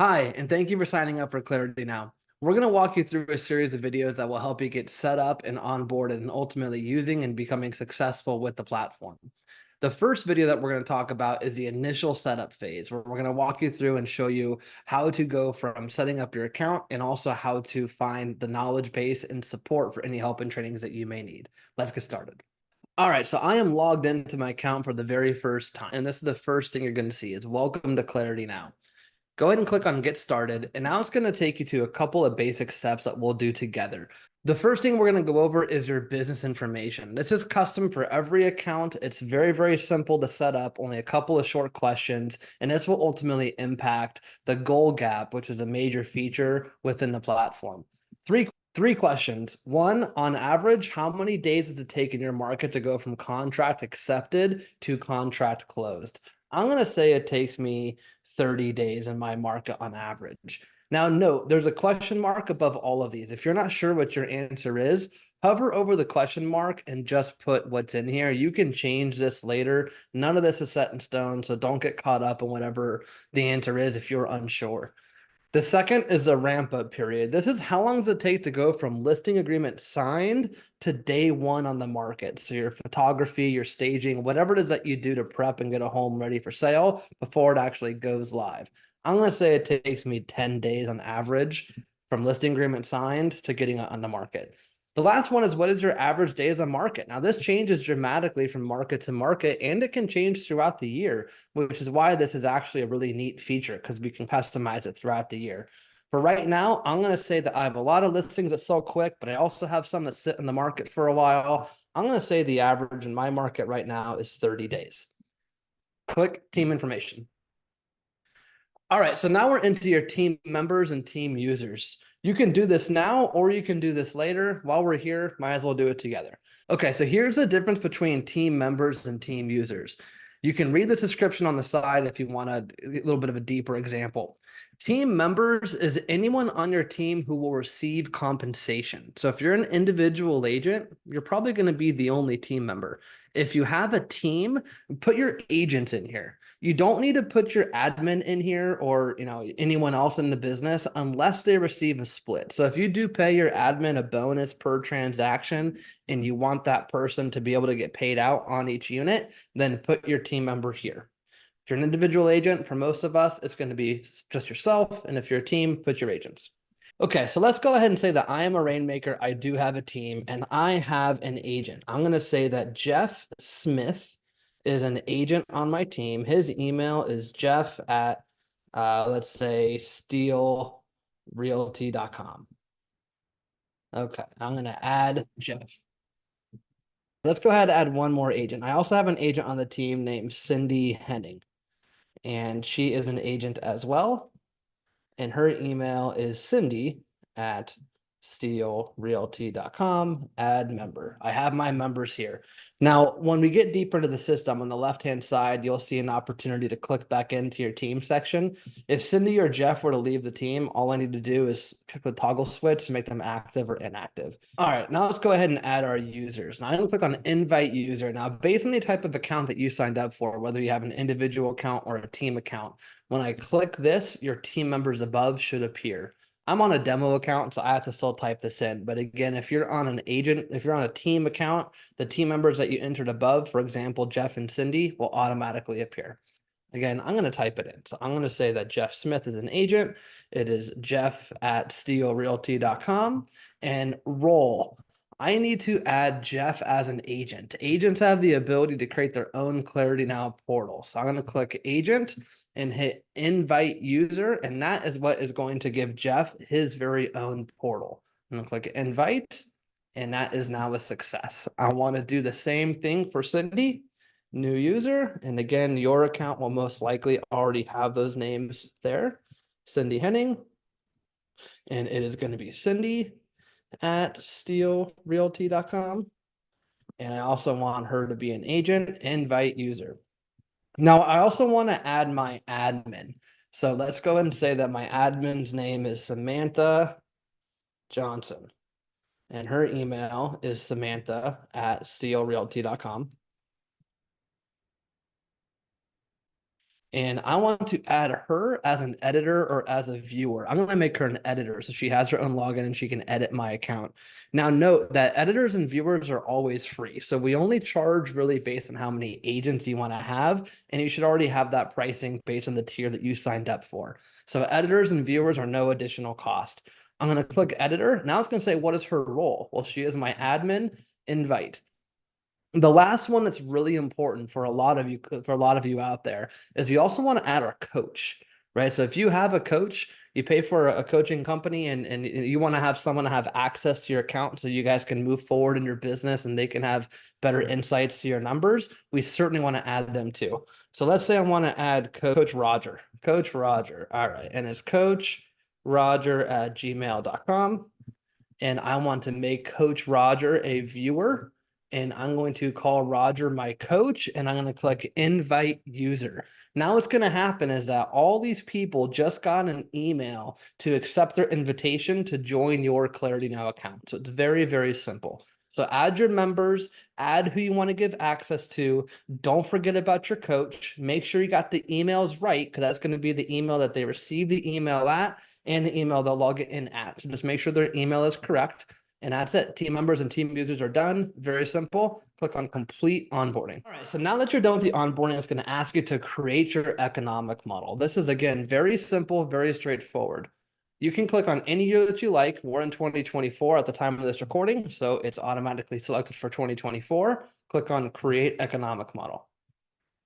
Hi, and thank you for signing up for Clarity Now. We're going to walk you through a series of videos that will help you get set up and onboarded and ultimately using and becoming successful with the platform. The first video that we're going to talk about is the initial setup phase, where we're going to walk you through and show you how to go from setting up your account and also how to find the knowledge base and support for any help and trainings that you may need. Let's get started. All right, so I am logged into my account for the very first time, and this is the first thing you're going to see is welcome to Clarity Now. Go ahead and click on get started. And now it's going to take you to a couple of basic steps that we'll do together. The first thing we're going to go over is your business information. This is custom for every account. It's very, very simple to set up, only a couple of short questions. And this will ultimately impact the goal gap, which is a major feature within the platform. Three questions. One, on average, how many days does it take in your market to go from contract accepted to contract closed? I'm going to say it takes me 30 days in my market on average. Now, note, there's a question mark above all of these. If you're not sure what your answer is, hover over the question mark and just put what's in here. You can change this later. None of this is set in stone, so don't get caught up in whatever the answer is if you're unsure. The second is the ramp up period. This is how long does it take to go from listing agreement signed to day one on the market. So your photography, your staging, whatever it is that you do to prep and get a home ready for sale before it actually goes live. I'm going to say it takes me 10 days on average from listing agreement signed to getting it on the market. The last one is, what is your average days on market? Now, this changes dramatically from market to market, and it can change throughout the year, which is why this is actually a really neat feature because we can customize it throughout the year. For right now, I'm going to say that I have a lot of listings that sell quick, but I also have some that sit in the market for a while. I'm going to say the average in my market right now is 30 days. Click team information. All right, so now we're into your team members and team users. You can do this now or you can do this later. While we're here, might as well do it together. Okay, so here's the difference between team members and team users. You can read the description on the side if you want a little bit of a deeper example. Team members is anyone on your team who will receive compensation. So if you're an individual agent, you're probably going to be the only team member. If you have a team, put your agents in here. You don't need to put your admin in here or anyone else in the business unless they receive a split. So if you do pay your admin a bonus per transaction and you want that person to be able to get paid out on each unit, then put your team member here. If you're an individual agent, for most of us, it's going to be just yourself. And if you're a team, put your agents. Okay, so let's go ahead and say that I am a rainmaker. I do have a team and I have an agent. I'm going to say that Jeff Smith is an agent on my team. His email is jeff at, let's say, steelrealty.com. Okay, I'm going to add Jeff. Let's go ahead and add one more agent. I also have an agent on the team named Cindy Henning, and she is an agent as well. And her email is Cindy at steelrealty.com, add member. I have my members here. Now, when we get deeper into the system on the left-hand side, you'll see an opportunity to click back into your team section. If Cindy or Jeff were to leave the team, all I need to do is click the toggle switch to make them active or inactive. All right, now let's go ahead and add our users. Now I'm gonna click on invite user. Now, based on the type of account that you signed up for, whether you have an individual account or a team account, when I click this, your team members above should appear. I'm on a demo account, so I have to still type this in. But again, if you're on an agent, if you're on a team account, the team members that you entered above, for example, Jeff and Cindy, will automatically appear. Again, I'm going to type it in. So I'm going to say that Jeff Smith is an agent. It is Jeff at steelrealty.com and role. I need to add Jeff as an agent. Agents have the ability to create their own Clarity Now portal. So I'm going to click agent and hit invite user. And that is what is going to give Jeff his very own portal. I'm going to click invite. And that is now a success. I want to do the same thing for Cindy. New user. And again, your account will most likely already have those names there. Cindy Henning. And it is going to be Cindy at steelrealty.com. And I also want her to be an agent, invite user. Now, I also want to add my admin. So let's go ahead and say that my admin's name is Samantha Johnson. And her email is Samantha at steelrealty.com. and I want to add her as an editor or as a viewer. I'm going to make her an editor so she has her own login and she can edit my account. Now, note that editors and viewers are always free. So we only charge really based on how many agents you want to have, and you should already have that pricing based on the tier that you signed up for. So editors and viewers are no additional cost. I'm going to click editor. Now it's going to say, what is her role? Well, she is my admin. Invite. The last one that's really important for a lot of you out there is you also want to add our coach, right? So if you have a coach, you pay for a coaching company and you want to have someone to have access to your account so you guys can move forward in your business and they can have better insights to your numbers, we certainly want to add them too. So let's say I want to add Coach Roger. Coach Roger. All right. And it's coachroger@gmail.com. And I want to make Coach Roger a viewer. And I'm going to call Roger my coach, and I'm going to click invite user. Now what's going to happen is that all these people just got an email to accept their invitation to join your Clarity Now account. So it's very, very simple. So add your members, add who you want to give access to. Don't forget about your coach. Make sure you got the emails right, because that's going to be the email that they receive the email at and the email they'll log in at. So just make sure their email is correct. And that's it. Team members and team users are done. Very simple. Click on complete onboarding. All right. So now that you're done with the onboarding, it's going to ask you to create your economic model. This is, again, very simple, very straightforward. You can click on any year that you like. We're in 2024 at the time of this recording, so it's automatically selected for 2024. Click on create economic model.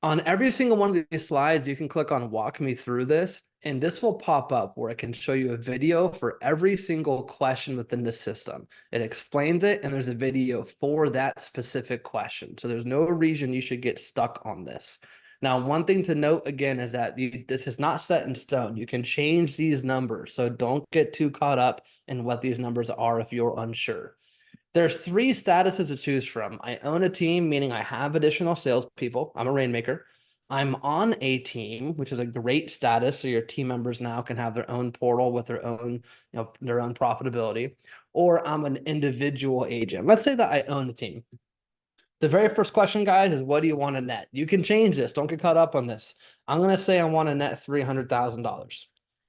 On every single one of these slides, you can click on walk me through this, and this will pop up where it can show you a video for every single question within the system. It explains it, and there's a video for that specific question. So there's no reason you should get stuck on this. Now, one thing to note again is that this is not set in stone. You can change these numbers, so don't get too caught up in what these numbers are if you're unsure. There's 3 statuses to choose from. I own a team, meaning I have additional salespeople. I'm a rainmaker. I'm on a team, which is a great status. So your team members now can have their own portal with their own, their own profitability. Or I'm an individual agent. Let's say that I own a team. The very first question, guys, is what do you want to net? You can change this. Don't get caught up on this. I'm going to say I want to net $300,000.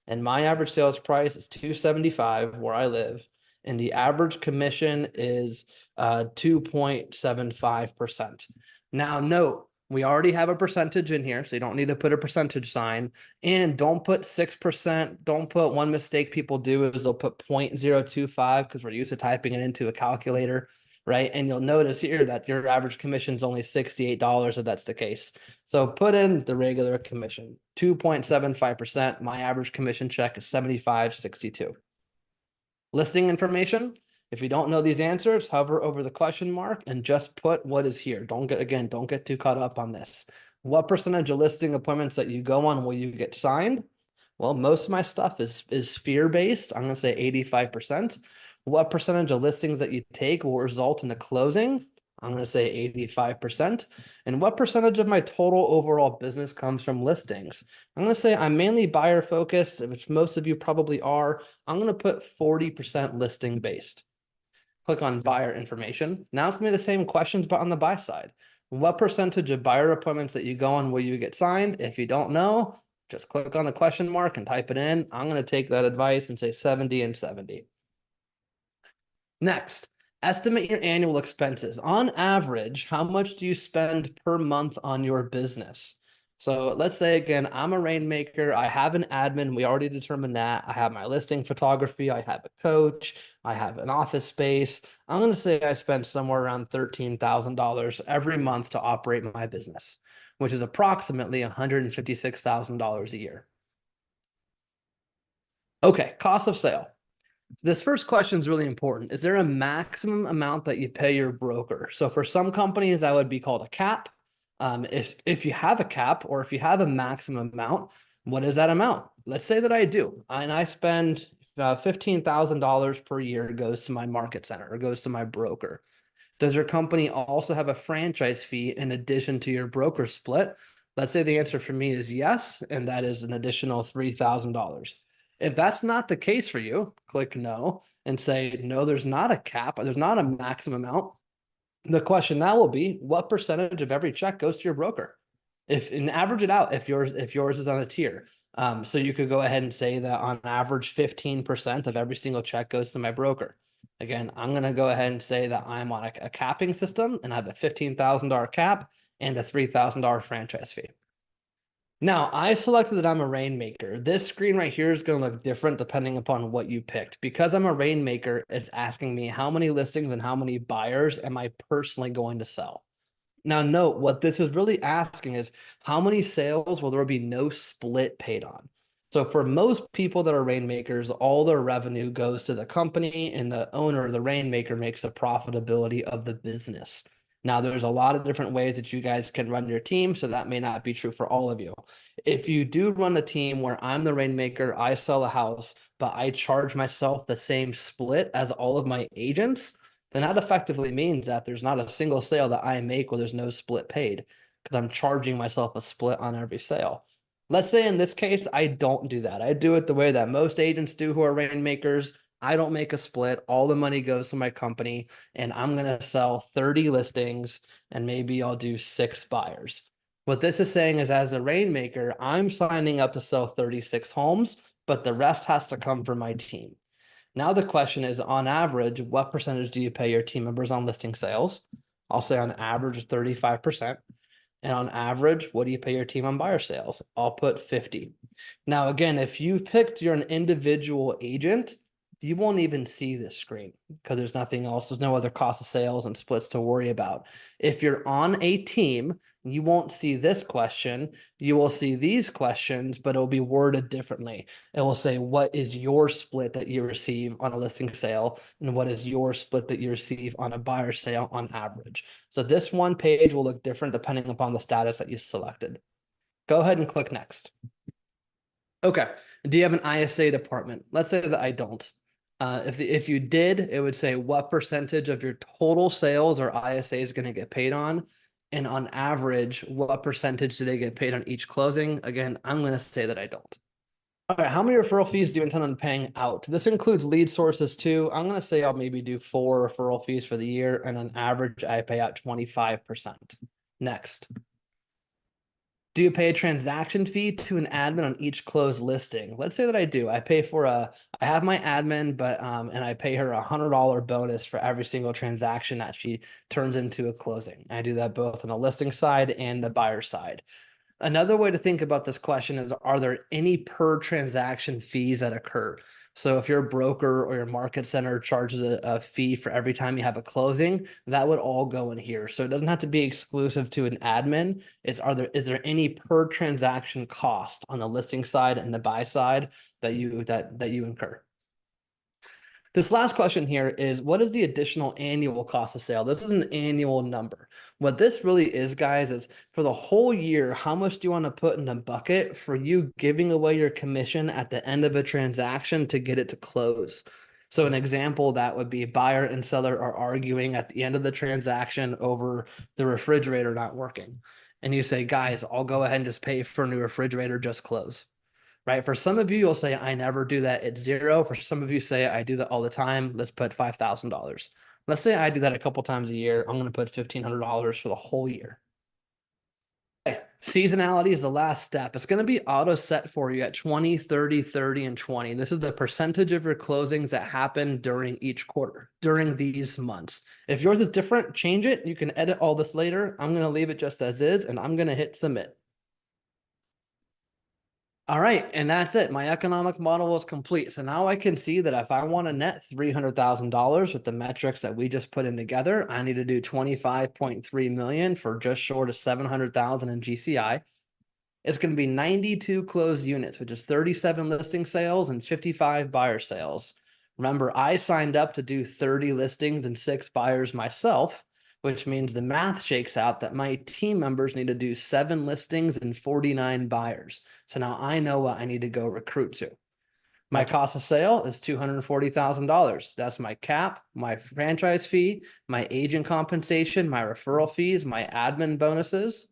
And my average sales price is $275 where I live. And the average commission is 2.75%. Now, note, we already have a percentage in here, so you don't need to put a percentage sign. And don't put 6%. Don't put, one mistake people do is they'll put 0.025 because we're used to typing it into a calculator, right? And you'll notice here that your average commission is only $68 if that's the case. So put in the regular commission, 2.75%. My average commission check is $75.62. Listing information. If you don't know these answers, hover over the question mark and just put what is here. Don't get too caught up on this. What percentage of listing appointments that you go on will you get signed? Well, most of my stuff is fear-based. I'm going to say 85%. What percentage of listings that you take will result in a closing? I'm going to say 85%. And what percentage of my total overall business comes from listings? I'm going to say I'm mainly buyer focused, which most of you probably are. I'm going to put 40% listing based. Click on buyer information. Now it's going to be the same questions, but on the buy side. What percentage of buyer appointments that you go on will you get signed? If you don't know, just click on the question mark and type it in. I'm going to take that advice and say 70 and 70. Next, estimate your annual expenses. On average, how much do you spend per month on your business? So let's say, again, I'm a rainmaker. I have an admin. We already determined that. I have my listing photography. I have a coach. I have an office space. I'm going to say I spend somewhere around $13,000 every month to operate my business, which is approximately $156,000 a year. Okay, cost of sale. This first question is really important. Is there a maximum amount that you pay your broker? So for some companies, that would be called a cap. If you have a cap or if you have a maximum amount, what is that amount? Let's say that I do, and I spend $15,000 per year goes to my market center or goes to my broker. Does your company also have a franchise fee in addition to your broker split? Let's say the answer for me is yes, and that is an additional $3,000. If that's not the case for you, click no and say, no, there's not a cap. There's not a maximum amount. The question now will be, what percentage of every check goes to your broker? and average it out if yours is on a tier. So you could go ahead and say that on average, 15% of every single check goes to my broker. Again, I'm going to go ahead and say that I'm on a capping system and I have a $15,000 cap and a $3,000 franchise fee. Now, I selected that I'm a rainmaker. This screen right here is going to look different depending upon what you picked. Because I'm a rainmaker, it's asking me how many listings and how many buyers am I personally going to sell. Now, note what this is really asking is how many sales will there be no split paid on? So for most people that are rainmakers, all their revenue goes to the company and the owner, the rainmaker, makes the profitability of the business. Now, there's a lot of different ways that you guys can run your team, so that may not be true for all of you. If you do run a team where I'm the rainmaker, I sell a house, but I charge myself the same split as all of my agents, then that effectively means that there's not a single sale that I make where there's no split paid because I'm charging myself a split on every sale. Let's say in this case, I don't do that. I do it the way that most agents do who are rainmakers. I don't make a split. All the money goes to my company, and I'm going to sell 30 listings, and maybe I'll do 6 buyers. What this is saying is, as a rainmaker, I'm signing up to sell 36 homes, but the rest has to come from my team. Now the question is, on average, what percentage do you pay your team members on listing sales? I'll say on average 35%. And on average, what do you pay your team on buyer sales? I'll put 50. Now, again, if you picked you're an individual agent, you won't even see this screen because there's nothing else. There's no other cost of sales and splits to worry about. If you're on a team, you won't see this question. You will see these questions, but it'll be worded differently. It will say, what is your split that you receive on a listing sale? And what is your split that you receive on a buyer sale on average? So this one page will look different depending upon the status that you selected. Go ahead and click next. Okay. Do you have an ISA department? Let's say that I don't. If you did, it would say what percentage of your total sales or ISA is going to get paid on. And on average, what percentage do they get paid on each closing? Again, I'm going to say that I don't. All right, how many referral fees do you intend on paying out? This includes lead sources too. I'm going to say I'll maybe do 4 referral fees for the year. And on average, I pay out 25%. Next. Do you pay a transaction fee to an admin on each closed listing? Let's say that I do. I have my admin, but and I pay her $100 bonus for every single transaction that she turns into a closing. I do that both on the listing side and the buyer side. Another way to think about this question is, are there any per transaction fees that occur? So if your broker or your market center charges a fee for every time you have a closing, that would all go in here. So it doesn't have to be exclusive to an admin. Is there any per transaction cost on the listing side and the buy side that you incur? This last question here is, what is the additional annual cost of sale? This is an annual number. What this really is, guys, is for the whole year, how much do you want to put in the bucket for you giving away your commission at the end of a transaction to get it to close? So an example that would be buyer and seller are arguing at the end of the transaction over the refrigerator not working. And you say, guys, I'll go ahead and just pay for a new refrigerator, just close. Right? For some of you, you'll say, I never do that. It's $0. For some of you say, I do that all the time. Let's put $5,000. Let's say I do that a couple times a year. I'm going to put $1,500 for the whole year. Okay. Seasonality is the last step. It's going to be auto set for you at 20, 30, 30, and 20. This is the percentage of your closings that happen during each quarter, during these months. If yours is different, change it. You can edit all this later. I'm going to leave it just as is, and I'm going to hit submit. All right, and that's it. My economic model is complete. So now I can see that if I want to net $300,000 with the metrics that we just put in together, I need to do 25.3 million for just short of 700,000 in GCI. It's going to be 92 closed units, which is 37 listing sales and 55 buyer sales. Remember, I signed up to do 30 listings and 6 buyers myself, which means the math shakes out that my team members need to do 7 listings and 49 buyers. So now I know what I need to go recruit to. My cost of sale is $240,000. That's my cap, my franchise fee, my agent compensation, my referral fees, my admin bonuses.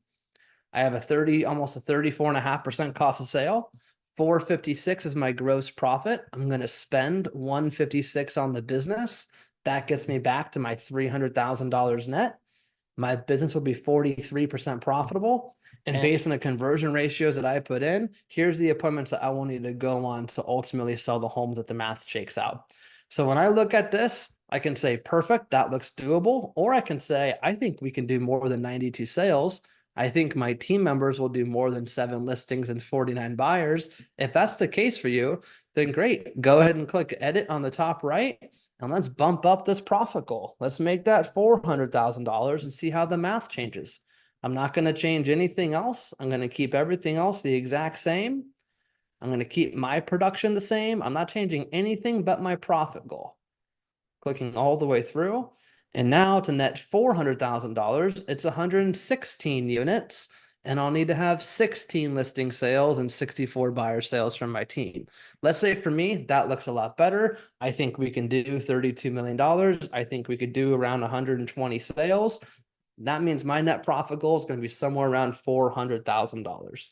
I have almost a 34.5% cost of sale. 456 is my gross profit. I'm going to spend 156 on the business. That gets me back to my $300,000 net. my business will be 43% profitable. And based on the conversion ratios that I put in, here's the appointments that I will need to go on to ultimately sell the homes that the math shakes out. So when I look at this, I can say, perfect, that looks doable. Or I can say, I think we can do more than 92 sales. I think my team members will do more than 7 listings and 49 buyers. If that's the case for you, then great. Go ahead and click edit on the top right, and let's bump up this profit goal. Let's make that $400,000 and see how the math changes. I'm not going to change anything else. I'm going to keep everything else the exact same. I'm going to keep my production the same. I'm not changing anything but my profit goal. Clicking all the way through. And now to net $400,000, it's 116 units. And I'll need to have 16 listing sales and 64 buyer sales from my team. Let's say for me, that looks a lot better. I think we can do $32 million. I think we could do around 120 sales. That means my net profit goal is going to be somewhere around $400,000.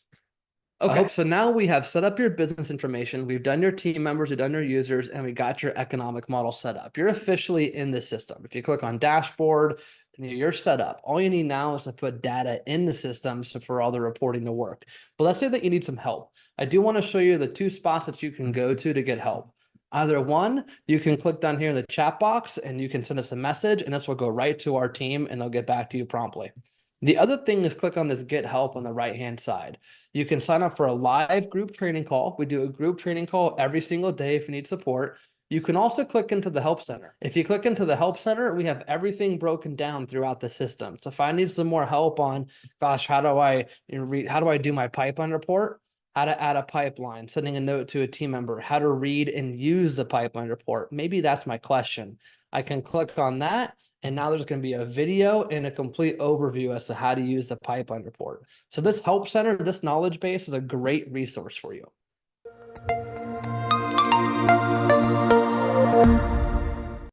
Okay, so now we have set up your business information. We've done your team members, we've done your users, and we got your economic model set up. You're officially in the system. If you click on dashboard, you're set up. All you need now is to put data in the system for all the reporting to work. But let's say that you need some help. I do want to show you the 2 spots that you can go to get help. Either one, you can click down here in the chat box and you can send us a message, and this will go right to our team and they'll get back to you promptly. The other thing is click on this get help on the right-hand side. You can sign up for a live group training call. We do a group training call every single day if you need support. You can also click into the help center. If you click into the help center, we have everything broken down throughout the system. So if I need some more help on, gosh, how do I do my pipeline report? How to add a pipeline, sending a note to a team member, how to read and use the pipeline report. Maybe that's my question. I can click on that. And now there's going to be a video and a complete overview as to how to use the pipeline report. So this help center, this knowledge base is a great resource for you.